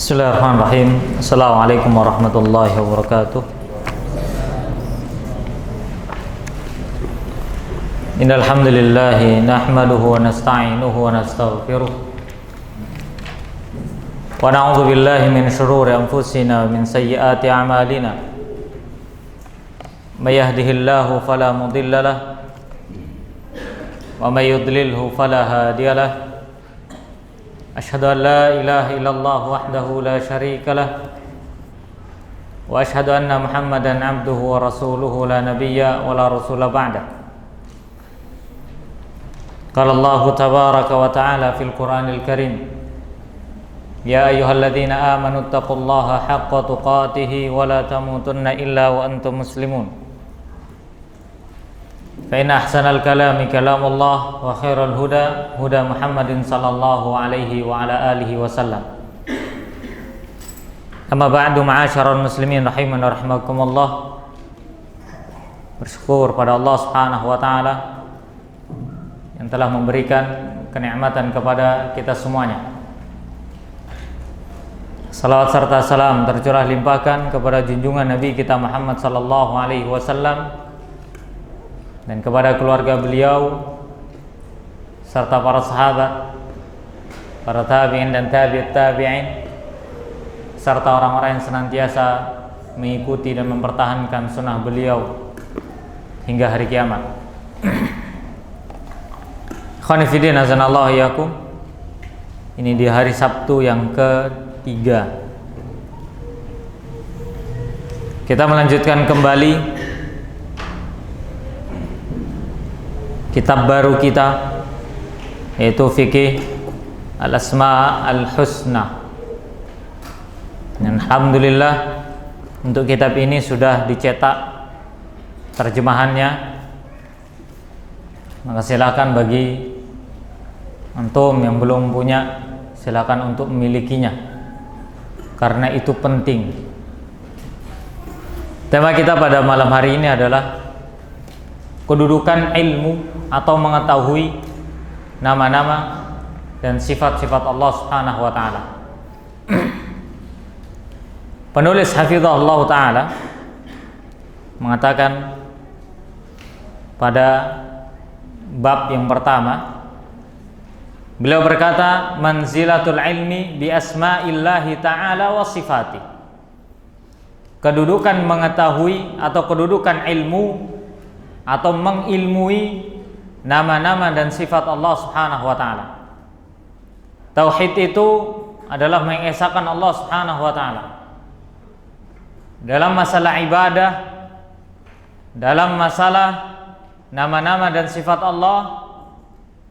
Bismillahirrahmanirrahim. Assalamualaikum warahmatullahi wabarakatuh. Innal hamdalillah nahmaduhu wa nasta'inuhu wa nastaghfiruh. Wa na'udzu billahi min shururi anfusina wa min sayyiati a'malina. May yahdihillahu fala mudilla lahu wa may yudlilhu fala hadiya lahu. Asyhadu an la ilaha illallah wahdahu la syarika lah wa asyhadu anna Muhammadan abduhu wa rasuluhu la nabiyya wa la rasula ba'da. Qala Allah tabaraka wa ta'ala fil Qur'anil Karim, ya ayyuhalladzina amanu taqullaha haqqa tuqatih wa la tamutunna illa wa antum muslimun. Fa inna ahsanal kalami kalamullah wa khairal huda huda Muhammadin sallallahu alaihi wa ala alihi wasallam. Amma ba'du, ma'asyiral muslimin rahiman wa rahimakumullah. Bersyukur pada Allah Subhanahu wa taala yang telah memberikan kenikmatan kepada kita semuanya. Salawat serta salam tercurah limpahkan kepada junjungan Nabi kita Muhammad sallallahu alaihi wasallam dan kepada keluarga beliau serta para sahabat, para tabi'in dan tabi'ut tabi'in, serta orang-orang yang senantiasa mengikuti dan mempertahankan sunnah beliau hingga hari kiamat. Ikhwani fillah, azanallahu iyyakum. Ini di hari Sabtu yang ketiga. Kita melanjutkan kembali kitab baru kita, yaitu Fiqih Al-Asma' Al-Husna. Dan alhamdulillah untuk kitab ini sudah dicetak terjemahannya. Maka silakan bagi antum yang belum punya, silakan untuk memilikinya, karena itu penting. Tema kita pada malam hari ini adalah kedudukan ilmu atau mengetahui nama-nama dan sifat-sifat Allah Subhanahu wa taala. Penulis hafizahullah taala mengatakan pada bab yang pertama, beliau berkata, manzilatul ilmi bi asma'illahi ta'ala wa sifati. Kedudukan mengetahui atau kedudukan ilmu atau mengilmui nama-nama dan sifat Allah Subhanahu wa taala. Tauhid itu adalah mengesahkan Allah Subhanahu wa taala dalam masalah ibadah, dalam masalah nama-nama dan sifat Allah,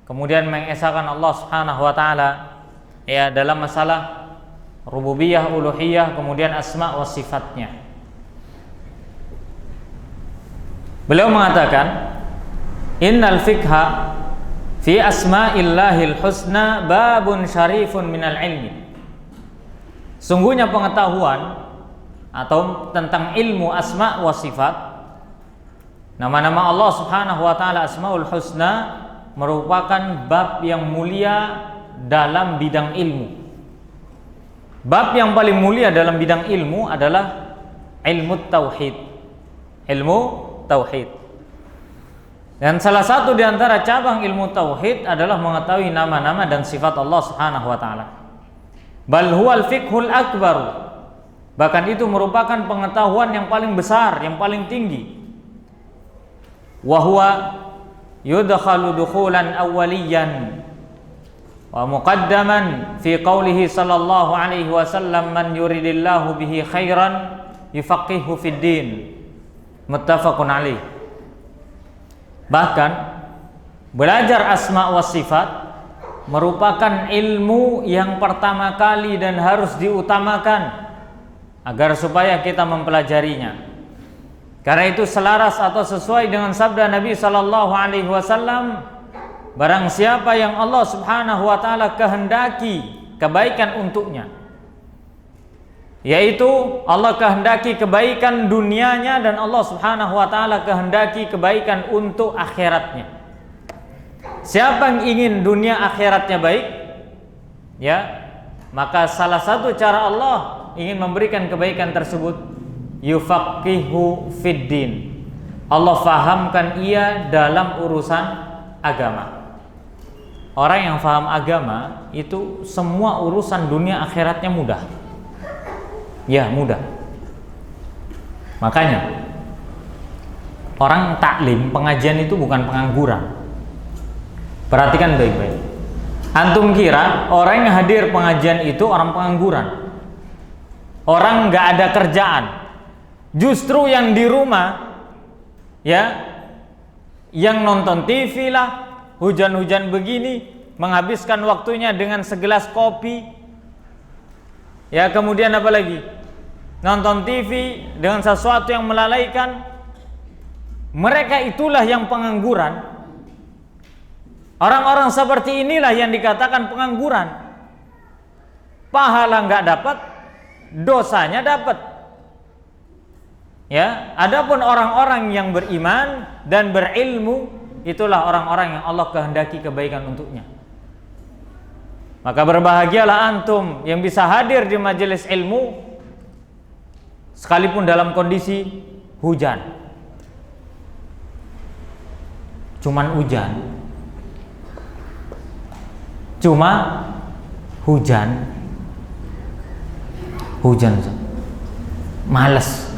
kemudian mengesahkan Allah Subhanahu wa taala ya dalam masalah rububiyah, uluhiyah, kemudian asma wa sifatnya. Beliau mengatakan, innal fiqha fi asma'illahil husna babun syarifun minal ilmi. Sungguhnya pengetahuan atau tentang ilmu asma wa sifat, nama-nama Allah Subhanahu wa taala asmaul husna, merupakan bab yang mulia dalam bidang ilmu. Bab yang paling mulia dalam bidang ilmu adalah ilmu tauhid. Ilmu tauhid. Dan salah satu di antara cabang ilmu tauhid adalah mengetahui nama-nama dan sifat Allah Subhanahu wa taala. Bal huwal fiqhul akbar. Bahkan itu merupakan pengetahuan yang paling besar, yang paling tinggi. Wa huwa yudkhalu dukhulan awwaliyan wa muqaddaman fi qoulihi sallallahu alaihi wasallam, man yuridillahu bihi khairan yufaqihu fid din. Muttafaqun alaih. Bahkan belajar asma wa sifat merupakan ilmu yang pertama kali dan harus diutamakan agar supaya kita mempelajarinya. Karena itu selaras atau sesuai dengan sabda Nabi sallallahu alaihi wasallam, barang siapa yang Allah Subhanahu wa taala kehendaki kebaikan untuknya, yaitu Allah kehendaki kebaikan dunianya dan Allah Subhanahu wa taala kehendaki kebaikan untuk akhiratnya. Siapa yang ingin dunia akhiratnya baik, ya, maka salah satu cara Allah ingin memberikan kebaikan tersebut, yufaqihu fiddin, Allah fahamkan ia dalam urusan agama. Orang yang faham agama itu semua urusan dunia akhiratnya mudah. Ya, mudah. Makanya orang taklim, pengajian itu bukan pengangguran. Perhatikan baik-baik. Antum kira orang yang hadir pengajian itu orang pengangguran, orang nggak ada kerjaan. Justru yang di rumah, ya, yang nonton TV lah, hujan-hujan begini, menghabiskan waktunya dengan segelas kopi, ya, kemudian apa lagi? Nonton TV dengan sesuatu yang melalaikan. Mereka itulah yang pengangguran. Orang-orang seperti inilah yang dikatakan pengangguran. Pahala nggak dapat, dosanya dapat. Ya, adapun orang-orang yang beriman dan berilmu, itulah orang-orang yang Allah kehendaki kebaikan untuknya. Maka berbahagialah antum yang bisa hadir di majelis ilmu sekalipun dalam kondisi hujan. Cuman hujan. Cuma hujan. Malas.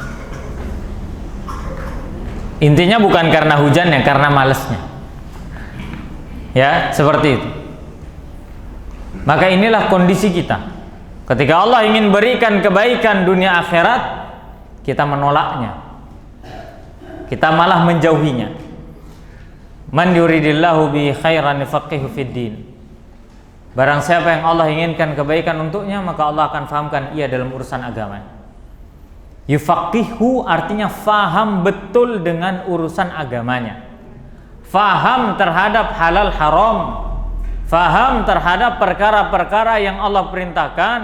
Intinya bukan karena hujannya, karena malasnya. Ya, seperti itu. Maka inilah kondisi kita. Ketika Allah ingin berikan kebaikan dunia akhirat, kita menolaknya. Kita malah menjauhinya. Man yuridillahu bi khairan yufaqihu fiddin. Barang siapa yang Allah inginkan kebaikan untuknya, maka Allah akan fahamkan ia dalam urusan agama. Yufaqihu artinya faham betul dengan urusan agamanya. Faham terhadap halal haram, faham terhadap perkara-perkara yang Allah perintahkan,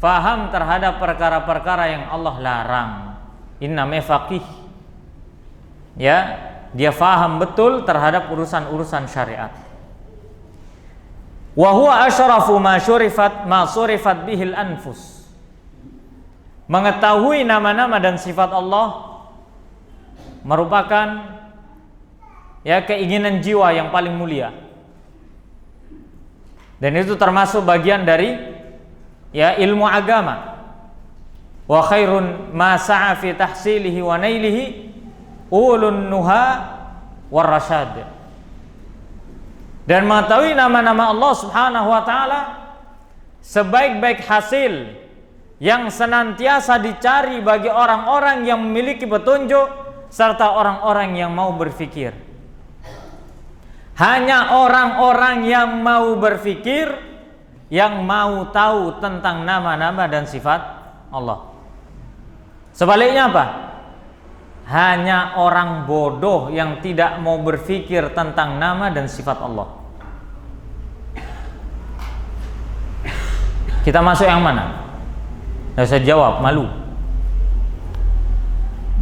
faham terhadap perkara-perkara yang Allah larang. Ini namanya faqih. Ya, dia faham betul terhadap urusan-urusan syariat. Wa huwa asyrafu ma surifat bihil anfus. Mengetahui nama-nama dan sifat Allah merupakan, ya, keinginan jiwa yang paling mulia. Dan itu termasuk bagian dari, ya, ilmu agama. Wa khairun ma sa'a fi tahsilihi wa nailihi ulun nuha war rasyad. Dan mengetahui nama-nama Allah Subhanahu wa taala sebaik-baik hasil yang senantiasa dicari bagi orang-orang yang memiliki petunjuk serta orang-orang yang mau berfikir. Hanya orang-orang yang mau berfikir, yang mau tahu tentang nama-nama dan sifat Allah. Sebaliknya apa? Hanya orang bodoh yang tidak mau berfikir tentang nama dan sifat Allah. Kita masuk yang mana? Nggak usah jawab, malu.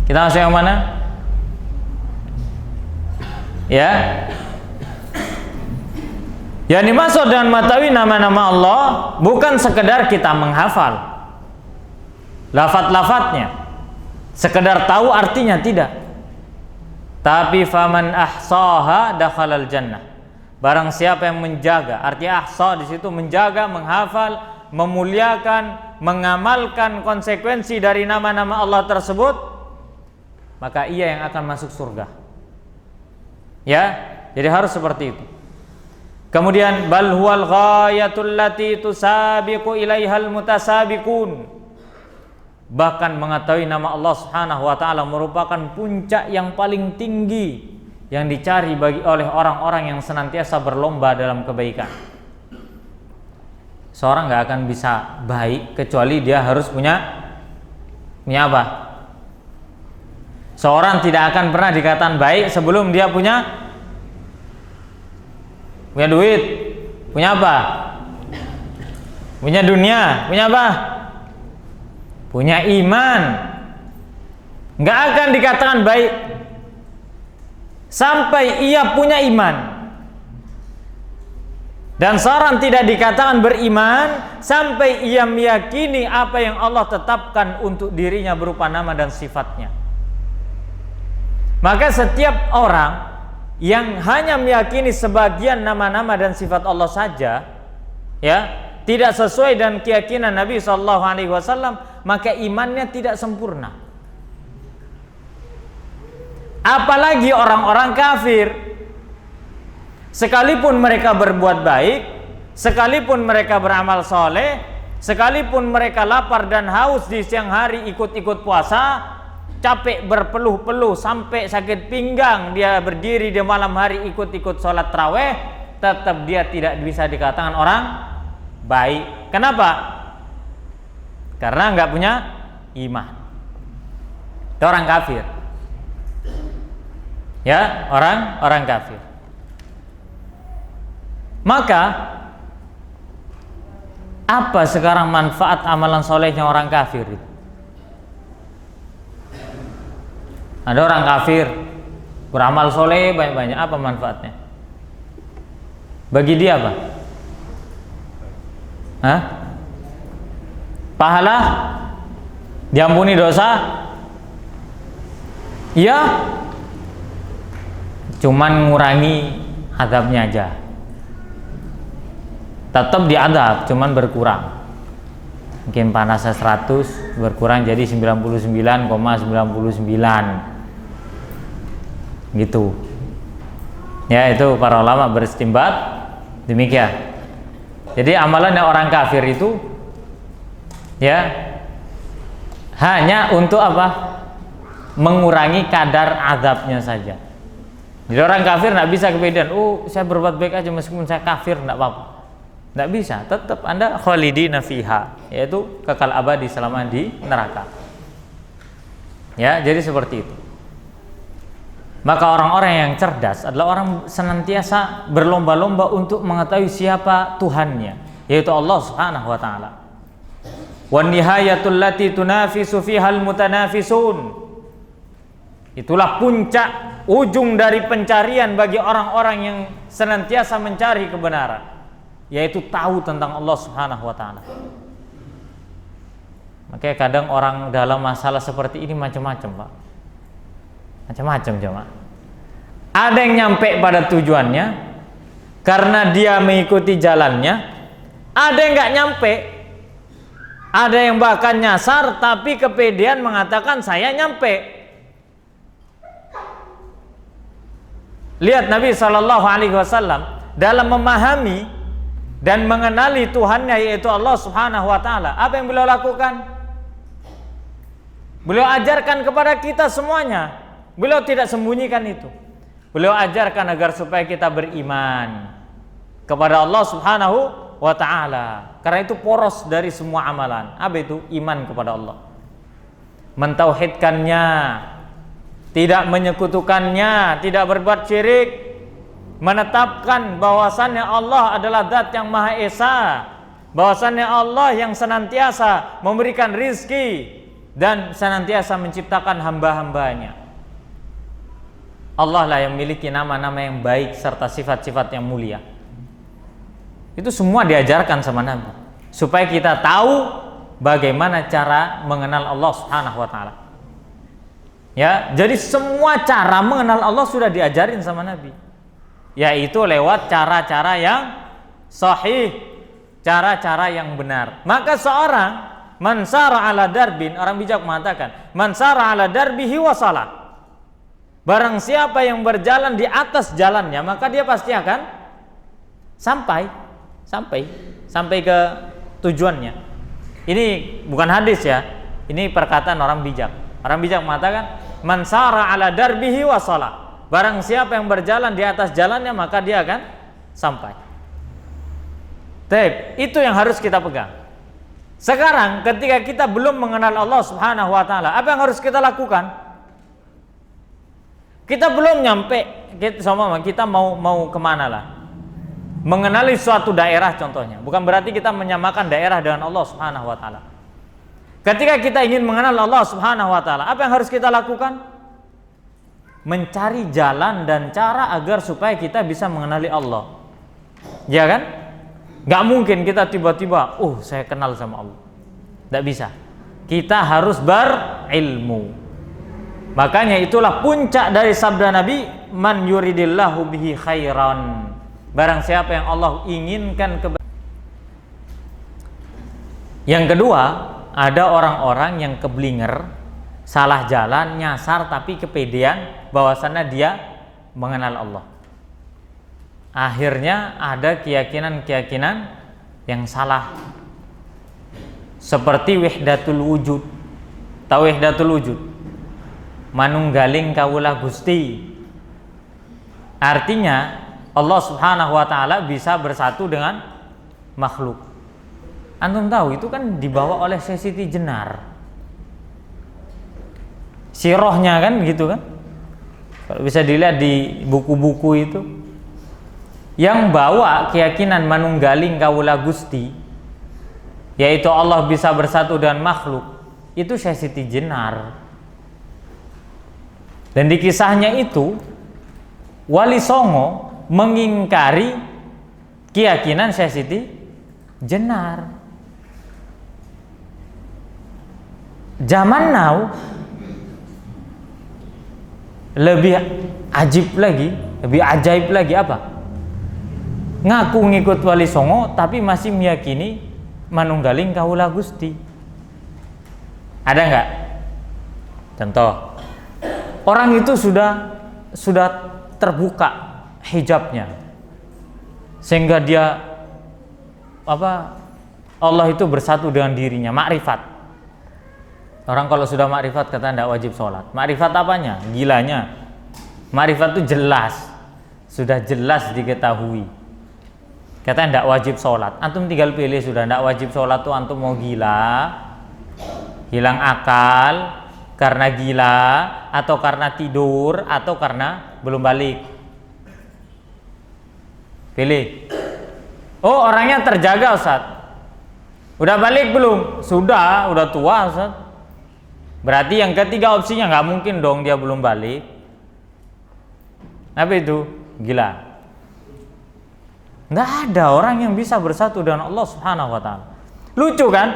Kita masuk yang mana? Ya, yang dimaksud dengan mengetahui nama-nama Allah bukan sekedar kita menghafal lafaz-lafaznya, sekedar tahu artinya, tidak. Tapi faman ahsaha dakhalal jannah. Barang siapa yang menjaga, arti ahsa di situ menjaga, menghafal, memuliakan, mengamalkan konsekuensi dari nama-nama Allah tersebut, maka ia yang akan masuk surga. Ya, jadi harus seperti itu. Kemudian bal huwal ghayatul lati tusabiqu ilaihal mutasabiqun. Bahkan mengetahui nama Allah Subhanahu wa taala merupakan puncak yang paling tinggi yang dicari oleh orang-orang yang senantiasa berlomba dalam kebaikan. Seorang nggak akan bisa baik kecuali dia harus punya apa? Seorang tidak akan pernah dikatakan baik sebelum dia punya duit, punya apa? Punya dunia, punya apa? Punya iman. Nggak akan dikatakan baik sampai ia punya iman. Dan seorang tidak dikatakan beriman sampai ia meyakini apa yang Allah tetapkan untuk dirinya berupa nama dan sifatnya. Maka setiap orang yang hanya meyakini sebagian nama-nama dan sifat Allah saja, ya, tidak sesuai dengan keyakinan Nabi SAW, maka imannya tidak sempurna. Apalagi orang-orang kafir, sekalipun mereka berbuat baik, sekalipun mereka beramal soleh, sekalipun mereka lapar dan haus di siang hari ikut-ikut puasa, capek berpeluh-peluh sampai sakit pinggang, dia berdiri di malam hari ikut-ikut sholat tarawih, tetap dia tidak bisa dikatakan orang baik. Kenapa? Karena nggak punya iman. Itu orang kafir. Ya, orang kafir. Maka apa sekarang manfaat amalan solehnya orang kafir itu? Ada orang kafir beramal soleh banyak-banyak, apa manfaatnya? Bagi dia apa? Hah? Pahala? Diampuni dosa? Iya, cuman ngurangi azabnya aja. Tetap diadab, cuman berkurang. Mungkin panasnya 100 berkurang jadi 99,99 gitu. Ya, itu para ulama beristimbat demikian. Jadi amalannya orang kafir itu ya hanya untuk apa? Mengurangi kadar azabnya saja. Jadi orang kafir tidak bisa kepedean, oh saya berbuat baik aja meskipun saya kafir, tidak apa-apa. Tidak bisa, tetap Anda khalidina fiha, yaitu kekal abadi selama di neraka. Ya, jadi seperti itu. Maka orang-orang yang cerdas adalah orang senantiasa berlomba-lomba untuk mengetahui siapa Tuhannya, yaitu Allah Subhanahu wa taala. Wan nihayatul lati tunafisu fihal mutanafisun. Itulah puncak ujung dari pencarian bagi orang-orang yang senantiasa mencari kebenaran, yaitu tahu tentang Allah Subhanahu wa taala. Makanya kadang orang dalam masalah seperti ini macam-macam, Pak. Macam-macam jemaah. Ada yang nyampe pada tujuannya karena dia mengikuti jalannya, ada yang nggak nyampe, ada yang bahkan nyasar tapi kepedean mengatakan saya nyampe. Lihat Nabi SAW dalam memahami dan mengenali Tuhannya yaitu Allah Subhanahu wa taala, apa yang beliau lakukan? Beliau ajarkan kepada kita semuanya. Beliau tidak sembunyikan itu. Beliau ajarkan agar supaya kita beriman kepada Allah Subhanahu wa taala. Karena itu poros dari semua amalan. Apa itu? Iman kepada Allah. Mentauhidkannya, tidak menyekutukannya, tidak berbuat syirik, menetapkan bahwasannya Allah adalah zat yang Maha Esa, bahwasannya Allah yang senantiasa memberikan rizki dan senantiasa menciptakan hamba-hambanya. Allah lah yang memiliki nama-nama yang baik serta sifat-sifat yang mulia. Itu semua diajarkan sama Nabi supaya kita tahu bagaimana cara mengenal Allah Subhanahu wa taala. Ya, jadi semua cara mengenal Allah sudah diajarin sama Nabi. Yaitu lewat cara-cara yang sahih, cara-cara yang benar. Maka seorang mansara ala darbin, orang bijak mengatakan, mansara ala darbihi wasala. Barang siapa yang berjalan di atas jalannya, maka dia pasti akan sampai ke tujuannya. Ini bukan hadis ya, ini perkataan orang bijak. Orang bijak mengatakan, mansara ala darbihi wasala. Barang siapa yang berjalan di atas jalannya, maka dia akan sampai. Itu yang harus kita pegang. Sekarang ketika kita belum mengenal Allah Subhanahu wa taala, apa yang harus kita lakukan? Kita belum nyampe, kita mau kemana lah? Mengenali suatu daerah contohnya. Bukan berarti kita menyamakan daerah dengan Allah Subhanahu wa taala. Ketika kita ingin mengenal Allah Subhanahu wa taala, apa yang harus kita lakukan? Mencari jalan dan cara agar supaya kita bisa mengenali Allah. Ya kan? Gak mungkin kita tiba-tiba, saya kenal sama Allah. Gak bisa. Kita harus berilmu. Makanya itulah puncak dari sabda Nabi, man yuridillahu bihi khairan. Barang siapa yang Allah inginkan kebaikan. Yang kedua, ada orang-orang yang keblinger, salah jalan, nyasar tapi kepedean bahwasannya dia mengenal Allah. Akhirnya ada keyakinan-keyakinan yang salah. Seperti wahdatul wujud. Tahu wahdatul wujud? Manunggaling kawula Gusti. Artinya Allah Subhanahu wa taala bisa bersatu dengan makhluk. Antum tahu itu kan dibawa oleh Syekh Siti Jenar. Sirahnya kan gitu kan? Kalau bisa dilihat di buku-buku itu, yang bawa keyakinan manunggaling kawula Gusti, yaitu Allah bisa bersatu dengan makhluk, itu Syekh Siti Jenar. Dan di kisahnya itu Wali Songo mengingkari keyakinan Syekh Siti Jenar. Zaman now lebih ajib lagi, lebih ajaib lagi apa? Ngaku ngikut Wali Songo tapi masih meyakini manunggaling kawula Gusti. Ada nggak? Contoh, orang itu sudah terbuka hijabnya, sehingga dia Allah itu bersatu dengan dirinya, makrifat. Orang kalau sudah makrifat kata tidak wajib sholat. Makrifat apanya? Gilanya. Makrifat itu jelas, sudah jelas diketahui. Kata tidak wajib sholat. Antum tinggal pilih sudah, tidak wajib sholat tuh antum mau gila, hilang akal karena gila, atau karena tidur, atau karena belum balik. Pilih. Oh, orangnya terjaga Ustaz. Udah balik belum? Sudah tua Ustaz. Berarti yang ketiga opsinya nggak mungkin dong dia belum balik. Apa itu? Gila. Nggak ada orang yang bisa bersatu dengan Allah Subhanahu wa taala. Lucu kan?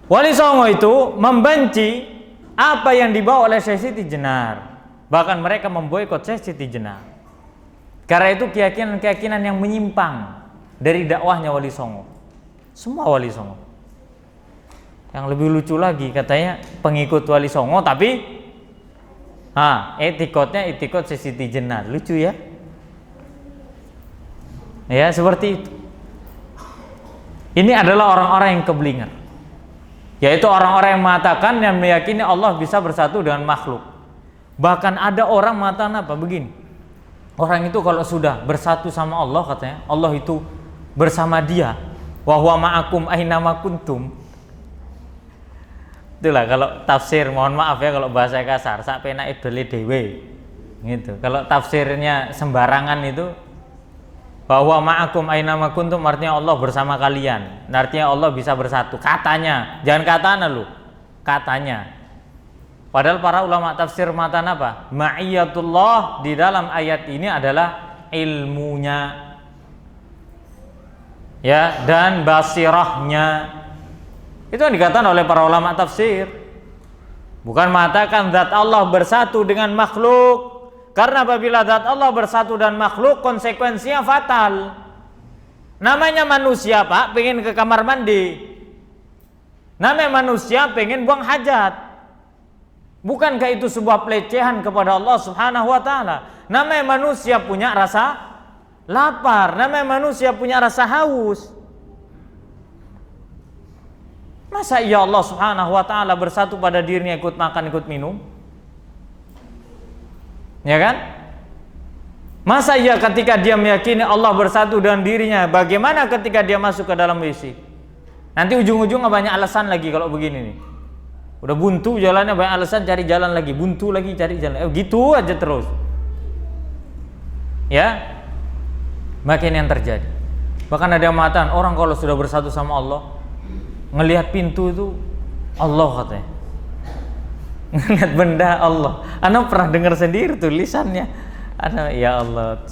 Wali Songo itu membenci apa yang dibawa oleh Syekh Siti Jenar. Bahkan mereka memboikot Syekh Siti Jenar. Karena itu keyakinan-keyakinan yang menyimpang dari dakwahnya Wali Songo. Semua Wali Songo. Yang lebih lucu lagi katanya pengikut Wali Songo tapi etikotnya etikot Syekh Siti Jenar. Lucu ya? Ya seperti itu. Ini adalah orang-orang yang keblinger, yaitu orang-orang yang mengatakan yang meyakini Allah bisa bersatu dengan makhluk. Bahkan ada orang mengatakan apa? Begini, orang itu kalau sudah bersatu sama Allah, katanya Allah itu bersama dia, wa huwa ma'akum aina ma kuntum. Itulah kalau tafsir, mohon maaf ya kalau bahasa kasar, sak penake dole dhewe gitu. Kalau tafsirnya sembarangan itu bahwa ma'akum aina ma kuntum artinya Allah bersama kalian. Artinya Allah bisa bersatu. Katanya, jangan katanya lu. Katanya. Padahal para ulama tafsir mengatakan apa? Ma'iyatullah di dalam ayat ini adalah ilmunya. Ya, dan basirahnya. Itu yang dikatakan oleh para ulama tafsir. Bukan mengatakan zat Allah bersatu dengan makhluk. Karena apabila zat Allah bersatu dan makhluk, konsekuensinya fatal. Namanya manusia Pak, pengen ke kamar mandi. Namanya manusia pengen buang hajat. Bukankah itu sebuah pelecehan kepada Allah Subhanahu wa taala? Namanya manusia punya rasa lapar, namanya manusia punya rasa haus. Masa iya Allah Subhanahu wa taala bersatu pada dirinya ikut makan, ikut minum? Ya kan? Masa iya ketika dia meyakini Allah bersatu dengan dirinya, bagaimana ketika dia masuk ke dalam WC? Nanti ujung-ujungnya banyak alasan lagi kalau begini nih. Udah buntu jalannya, banyak alasan cari jalan lagi, buntu lagi cari jalan. Gitu aja terus. Ya. Makin yang terjadi. Bahkan ada yang mengatakan orang kalau sudah bersatu sama Allah, ngelihat pintu itu Allah katanya. Ngelihat benda Allah. Anda pernah dengar sendiri tulisannya. Ya Allah,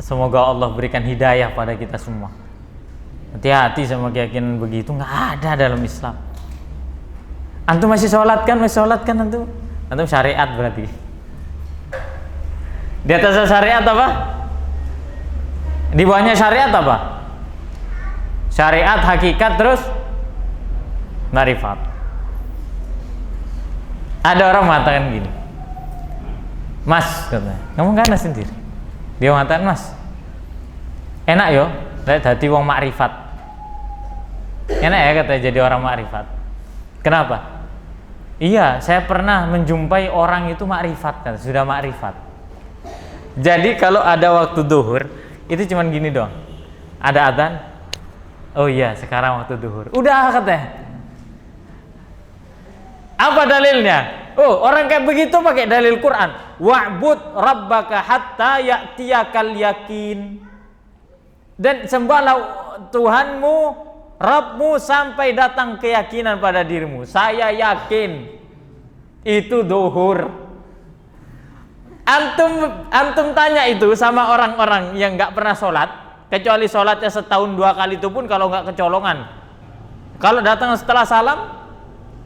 semoga Allah berikan hidayah pada kita semua. Hati-hati sama keyakinan begitu, nggak ada dalam Islam. Antum masih sholat kan? Antum? Antum syariat berarti. Di atas syariat apa? Di bawahnya syariat apa? Syariat, hakikat, terus marifat. Ada orang mengatakan gini, Mas, katanya, kamu kan sendiri. Dia mengatakan, Mas, enak yo, jadi wong makrifat. Enak ya katanya jadi orang makrifat. Kenapa? Iya, saya pernah menjumpai orang itu makrifat, kan, sudah makrifat. Jadi kalau ada waktu duhur, itu cuman gini doang. Ada adzan. Oh iya, sekarang waktu duhur. Udah katanya. Apa dalilnya? Oh, orang kayak begitu pakai dalil Quran. Wa'bud rabbaka hatta ya'tiyakal yakin. Dan sembahlah Tuhanmu, Rabbmu sampai datang keyakinan pada dirimu. Saya yakin itu duhur. Antum tanya itu sama orang-orang yang nggak pernah sholat, kecuali sholatnya setahun 2 kali itu pun kalau nggak kecolongan. Kalau datang setelah salam,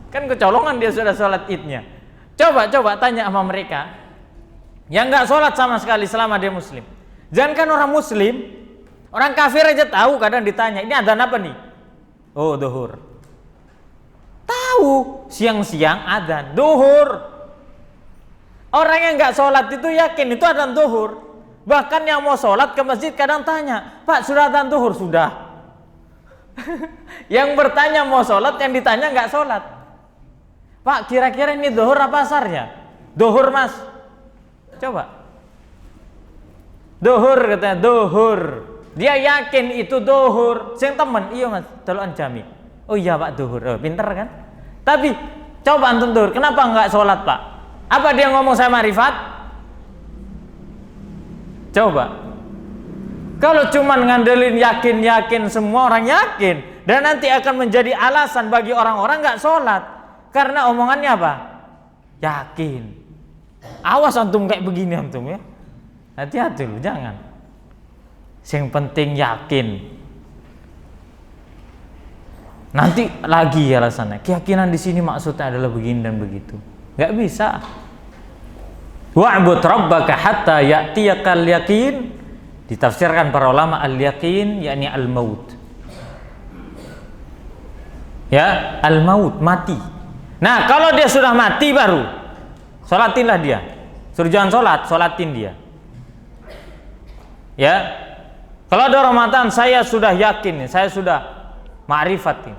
kan kecolongan dia sudah sholat idnya. Coba tanya sama mereka yang nggak sholat sama sekali selama dia muslim. Jangankan orang muslim, orang kafir aja tahu. Kadang ditanya, ini adzan apa nih? Oh, duhur. Tahu, siang-siang adzan duhur. Orang yang nggak sholat itu yakin itu adzan duhur. Bahkan yang mau sholat ke masjid kadang tanya, Pak, sudah adzan duhur? Sudah. Yang bertanya mau sholat, yang ditanya nggak sholat. Pak, kira-kira ini duhur apa asarnya? Duhur, Mas. Coba. Duhur katanya, duhur. Dia yakin itu duhur. Sing temen, iya Mas, teluan jami. Oh iya Pak, duhur. Oh, pinter kan? Tapi coba antum duhur, kenapa nggak sholat Pak? Apa dia ngomong saya marifat? Coba. Kalau cuman ngandelin yakin semua orang yakin, dan nanti akan menjadi alasan bagi orang-orang nggak sholat. Karena omongannya apa? Yakin. Awas antum kayak begini antum ya. Hati-hati lu, jangan. Yang penting yakin. Nanti lagi alasannya. Keyakinan di sini maksudnya adalah begini dan begitu. Nggak bisa. Wa'bud rabbaka hatta ya'tiyakal yakin. Ditafsirkan para ulama al-yakin yakni al-maut. Ya, al-maut, mati. Nah, kalau dia sudah mati baru sholatinlah dia. Suruh jangan sholatin dia. Ya. Kalau ada orang mengatakan saya sudah yakin, saya sudah ma'rifat.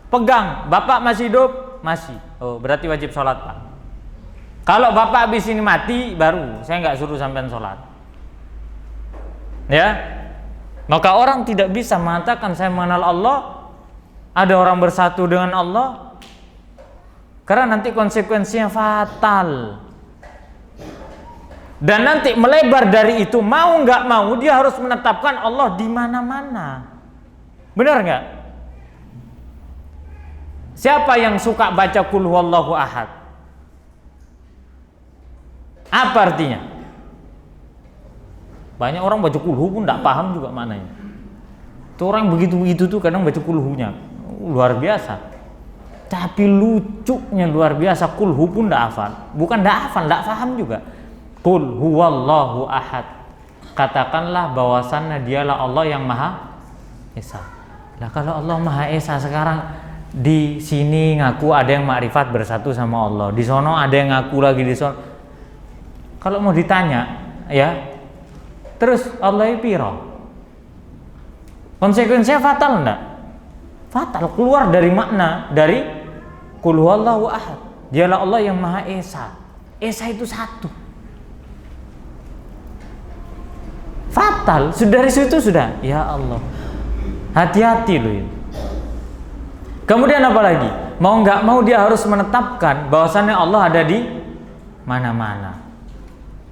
Pegang, bapak masih hidup? Masih. Oh, berarti wajib sholat Pak. Kalau bapak habis ini mati, baru saya nggak suruh sampean sholat. Ya. Maka orang tidak bisa mengatakan saya mengenal Allah, ada orang bersatu dengan Allah, karena nanti konsekuensinya fatal. Dan nanti melebar dari itu, mau nggak mau dia harus menetapkan Allah di mana-mana. Benar nggak? Siapa yang suka baca qul huwallahu ahad? Apa artinya? Banyak orang baca qul hu pun nggak paham juga maknanya. Tuh orang begitu-begitu tuh kadang baca qul hunya luar biasa. Tapi lucunya luar biasa, qul hu pun nggak hafal. Bukan nggak hafal, nggak paham juga. Qul huwallahu ahad. Katakanlah bahwasannya dialah Allah yang Maha Esa. Lah kalau Allah Maha Esa, sekarang di sini ngaku ada yang makrifat bersatu sama Allah, di sono ada yang ngaku lagi di sono. Kalau mau ditanya, ya, terus Allah itu piro? Konsekuensinya fatal enggak? Fatal, keluar dari makna dari qul huwallahu ahad. Dialah Allah yang Maha Esa. Esa itu satu. Fatal, dari situ sudah. Ya Allah, hati-hati loh ini. Kemudian apa lagi? Mau nggak mau dia harus menetapkan bahwasannya Allah ada di mana-mana.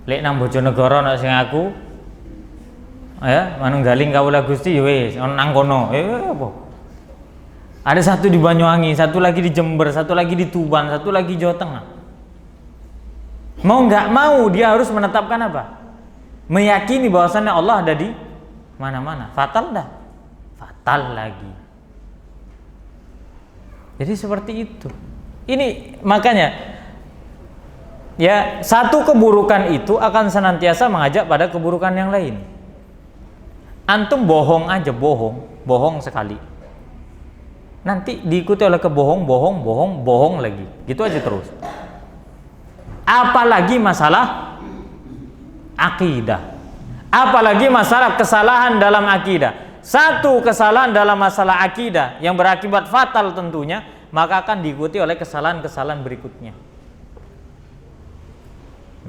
Lek nang Bojonegoro nek sing aku, ya, manunggaling kawula Gusti ya wis ono nang kono. Apa? Ada satu di Banyuwangi, satu lagi di Jember, satu lagi di Tuban, satu lagi Jawa Tengah. Mau nggak mau dia harus menetapkan apa? Meyakini bahwasannya Allah ada di mana-mana. Fatal dah. Fatal lagi. Jadi seperti itu. Ini makanya ya, satu keburukan itu akan senantiasa mengajak pada keburukan yang lain. Antum bohong aja, bohong sekali. Nanti diikuti oleh bohong lagi. Gitu aja terus. Apalagi masalah akidah. Apalagi masalah kesalahan dalam akidah. Satu kesalahan dalam masalah akidah yang berakibat fatal tentunya, maka akan diikuti oleh kesalahan-kesalahan berikutnya.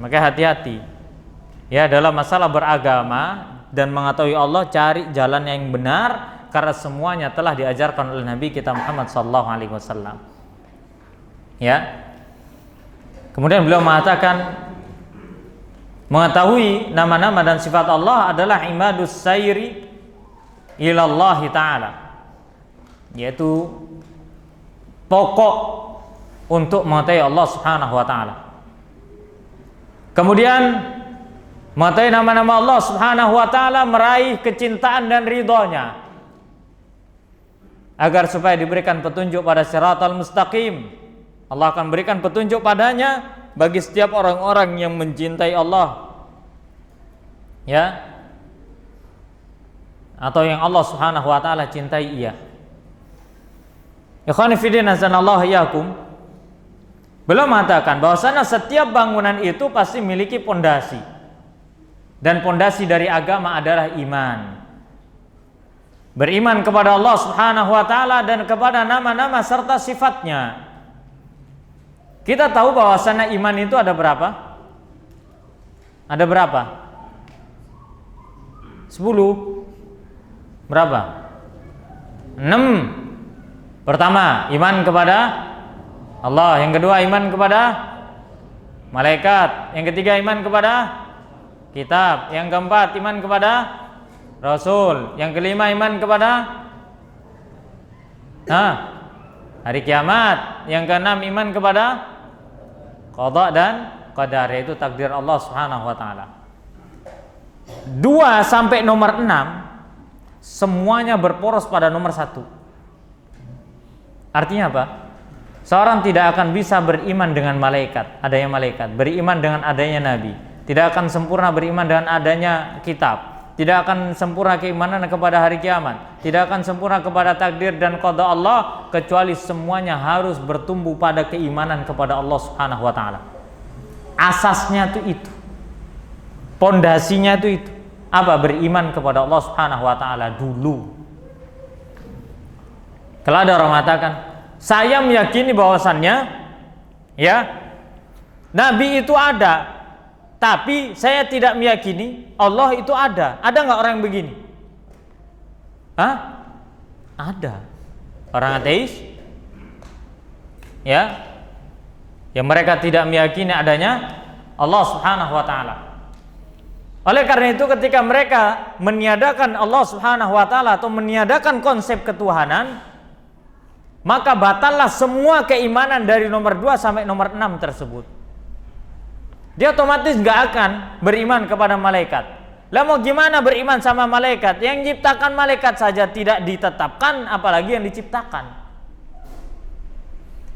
Maka hati-hati ya dalam masalah beragama dan mengetahui Allah, cari jalan yang benar karena semuanya telah diajarkan oleh Nabi kita Muhammad SAW. Ya. Kemudian beliau mengatakan mengetahui nama-nama dan sifat Allah adalah imadus sayri ilallahi ta'ala, yaitu pokok untuk mengetahui Allah Subhanahu wa ta'ala. Kemudian mengetahui nama-nama Allah Subhanahu wa ta'ala, meraih kecintaan dan ridhonya, agar supaya diberikan petunjuk pada siratal mustaqim. Allah akan berikan petunjuk padanya bagi setiap orang-orang yang mencintai Allah, ya, atau yang Allah Subhanahu wa ta'ala cintai ia. Ikhwani fillah azanallahu iyyakum. Beliau mengatakan bahwasanya setiap bangunan itu pasti memiliki pondasi, dan pondasi dari agama adalah iman. Beriman kepada Allah Subhanahu wa ta'ala dan kepada nama-nama serta sifatnya. Kita tahu bahwasanya iman itu ada berapa? Ada berapa? 10. Berapa? 6. Pertama, iman kepada Allah. Yang kedua, iman kepada malaikat. Yang ketiga, iman kepada kitab. Yang keempat, iman kepada Rasul. Yang kelima, iman kepada hari kiamat. Yang keenam, iman kepada qada dan qadar, yaitu takdir Allah Subhanahu wa ta'ala. 2 sampai nomor 6 semuanya berporos pada nomor 1. Artinya apa? Seorang tidak akan bisa beriman dengan malaikat, adanya malaikat, beriman dengan adanya nabi, tidak akan sempurna beriman dengan adanya kitab, tidak akan sempurna keimanan kepada hari kiamat, tidak akan sempurna kepada takdir dan qada Allah, kecuali semuanya harus bertumbuh pada keimanan kepada Allah Subhanahu wa ta'ala. Asasnya itu. Pondasinya itu. Apa? Beriman kepada Allah Subhanahu wa ta'ala dulu. Kalau ada orang mengatakan, saya meyakini bahwasannya ya nabi itu ada, tapi saya tidak meyakini Allah itu ada. Ada nggak orang yang begini? Ada. Orang ateis, ya, yang mereka tidak meyakini adanya Allah Subhanahu wa ta'ala. Oleh karena itu ketika mereka meniadakan Allah Subhanahu wa ta'ala atau meniadakan konsep ketuhanan, maka batallah semua keimanan dari nomor 2 sampai nomor 6 tersebut. Dia otomatis gak akan beriman kepada malaikat. Lah mau gimana beriman sama malaikat? Yang menciptakan malaikat saja tidak ditetapkan, apalagi yang diciptakan.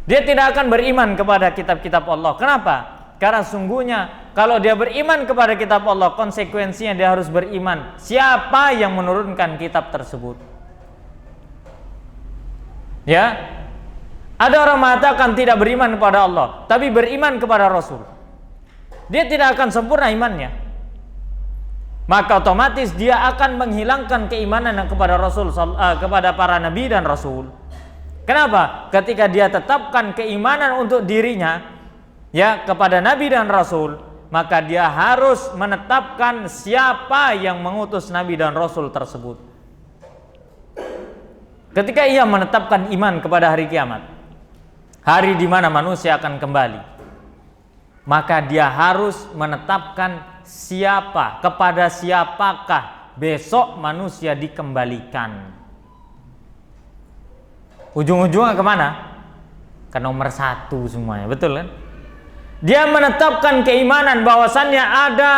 Dia tidak akan beriman kepada kitab-kitab Allah. Kenapa? Karena sungguhnya kalau dia beriman kepada kitab Allah, konsekuensinya dia harus beriman siapa yang menurunkan kitab tersebut. Ya, ada orang mengatakan tidak beriman kepada Allah, tapi beriman kepada Rasul. Dia tidak akan sempurna imannya. Maka otomatis dia akan menghilangkan keimanan kepada Rasul, kepada para nabi dan Rasul. Kenapa? Ketika dia tetapkan keimanan untuk dirinya, ya, kepada nabi dan Rasul, maka dia harus menetapkan siapa yang mengutus nabi dan Rasul tersebut. Ketika ia menetapkan iman kepada hari kiamat, hari di mana manusia akan kembali, maka dia harus menetapkan siapa, kepada siapakah besok manusia dikembalikan. Ujung-ujungnya kemana? Ke nomor 1 semuanya, betul kan? Dia menetapkan keimanan bahwasannya ada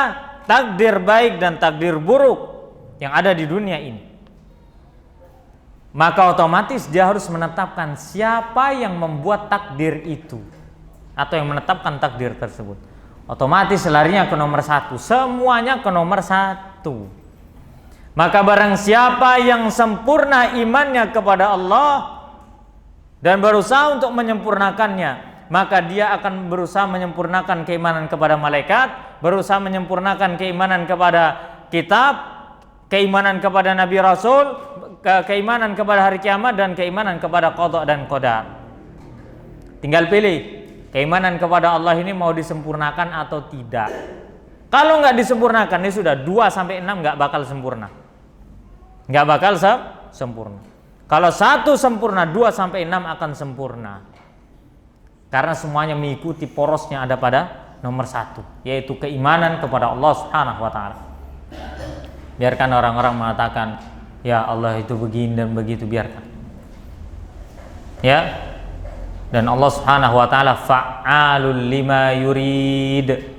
takdir baik dan takdir buruk yang ada di dunia ini. Maka otomatis dia harus menetapkan siapa yang membuat takdir itu atau yang menetapkan takdir tersebut. Otomatis larinya ke nomor satu, semuanya ke nomor satu. Maka barang siapa yang sempurna imannya kepada Allah dan berusaha untuk menyempurnakannya, maka dia akan berusaha menyempurnakan keimanan kepada malaikat, berusaha menyempurnakan keimanan kepada kitab, keimanan kepada Nabi Rasul, keimanan kepada hari kiamat, dan keimanan kepada qada dan qadar. Tinggal pilih, keimanan kepada Allah ini mau disempurnakan atau tidak. Kalau nggak disempurnakan, ini sudah 2-6 nggak bakal sempurna. Nggak bakal sempurna. Kalau 1 sempurna, 2-6 akan sempurna. Karena semuanya mengikuti porosnya ada pada nomor 1, yaitu keimanan kepada Allah Subhanahu wa taala. Biarkan orang-orang mengatakan, ya Allah itu begini dan begitu, biarkan. Ya. Dan Allah Subhanahu wa taala fa'alul lima yurid.